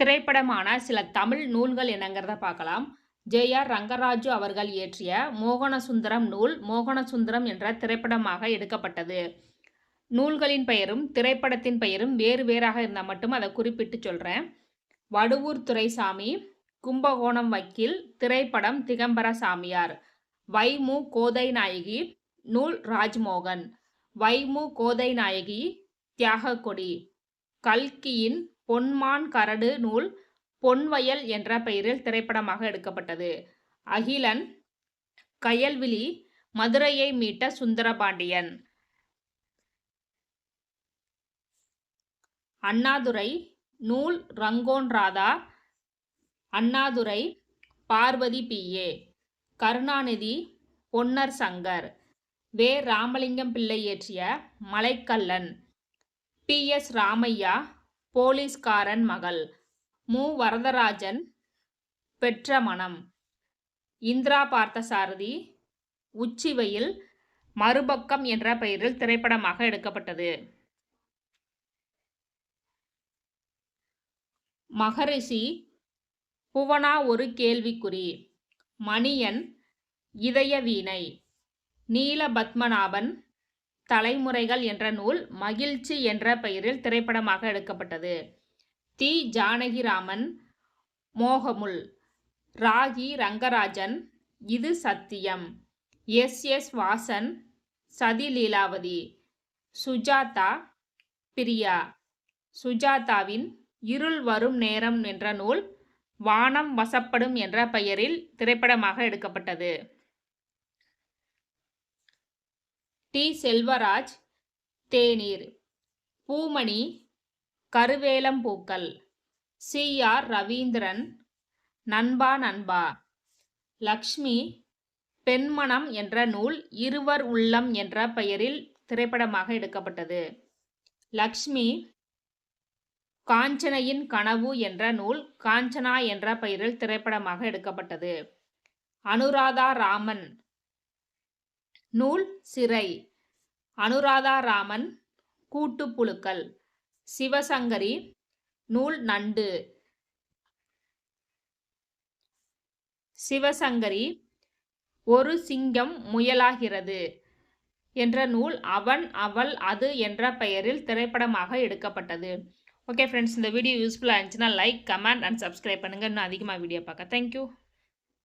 திரைப்படமான சில தமிழ் நூல்கள் என்னங்கிறத பார்க்கலாம். ஜே.ஆர். ரங்கராஜு அவர்கள் இயற்றிய மோகனசுந்தரம் நூல் மோகனசுந்தரம் என்ற திரைப்படமாக எடுக்கப்பட்டது. நூல்களின் பெயரும் திரைப்படத்தின் பெயரும் வேறு வேறாக இருந்தால் மட்டும் அதை குறிப்பிட்டு சொல்கிறேன். வடுவூர் துரைசாமி, கும்பகோணம் வக்கீல், திரைப்படம் திகம்பர சாமியார். வை.மு. கோதை நாயகி, நூல் ராஜ்மோகன். வை.மு. கோதை நாயகி, தியாகக்கொடி. கல்கியின் பொன்மான் கரடு நூல் பொன்வயல் என்ற பெயரில் திரைப்படமாக எடுக்கப்பட்டது. அகிலன், கயல்விழி, மதுரையை மீட்ட சுந்தரபாண்டியன். அண்ணாதுரை, நூல் ரங்கோன் ராதா. அண்ணாதுரை, பார்வதி பி.ஏ. கருணாநிதி, பொன்னர் சங்கர். வே. ராமலிங்கம் பிள்ளை இயற்றிய மலைக்கள்ளன். பி.எஸ். ராமையா, போலீஸ்காரன் மகள். மு. வரதராஜன், பெற்ற மனம். இந்திரா பார்த்தசாரதி, உச்சிவெயில், மறுபக்கம் என்ற பெயரில் திரைப்படமாக எடுக்கப்பட்டது. மகரிஷி, புவனா ஒரு கேள்விக்குறி. மணியன், இதய வீணை. நீலபத்மநாபன், தலைமுறைகள் என்ற நூல் மகிழ்ச்சி என்ற பெயரில் திரைப்படமாக எடுக்கப்பட்டது. தி. ஜானகிராமன், மோகமுல். ராகி ரங்கராஜன், இது சத்தியம். எஸ். வாசன், சதி லீலாவதி. சுஜாதா, பிரியா. சுஜாதாவின் இருள் வரும் நேரம் என்ற நூல் வானம் வசப்படும் என்ற பெயரில் திரைப்படமாக எடுக்கப்பட்டது. டி. செல்வராஜ், தேநீர். பூமணி, கருவேலம்பூக்கள். சி. ஆர். ரவீந்திரன், நண்பா நண்பா. லக்ஷ்மி, பெண்மனம் என்ற நூல் இருவர் உள்ளம் என்ற பெயரில் திரைப்படமாக எடுக்கப்பட்டது. லக்ஷ்மி, காஞ்சனையின் கனவு என்ற நூல் காஞ்சனா என்ற பெயரில் திரைப்படமாக எடுக்கப்பட்டது. அனுராதா ராமன், நூல் சிறை. அனுராதா ராமன், கூட்டுப்புழுக்கள். சிவசங்கரி, நூல் நண்டு. சிவசங்கரி, ஒரு சிங்கம் முயலாகிறது என்ற நூல் அவன் அவள் அது என்ற பெயரில் திரைப்படமாக எடுக்கப்பட்டது. ஓகே ஃப்ரெண்ட்ஸ், இந்த வீடியோ யூஸ்ஃபுல்லாக இருந்துச்சுன்னா லைக், கமெண்ட் அண்ட் சப்ஸ்கிரைப் பண்ணுங்கள். இன்னும் அதிகமாக வீடியோ பார்க்க. தேங்க்யூ.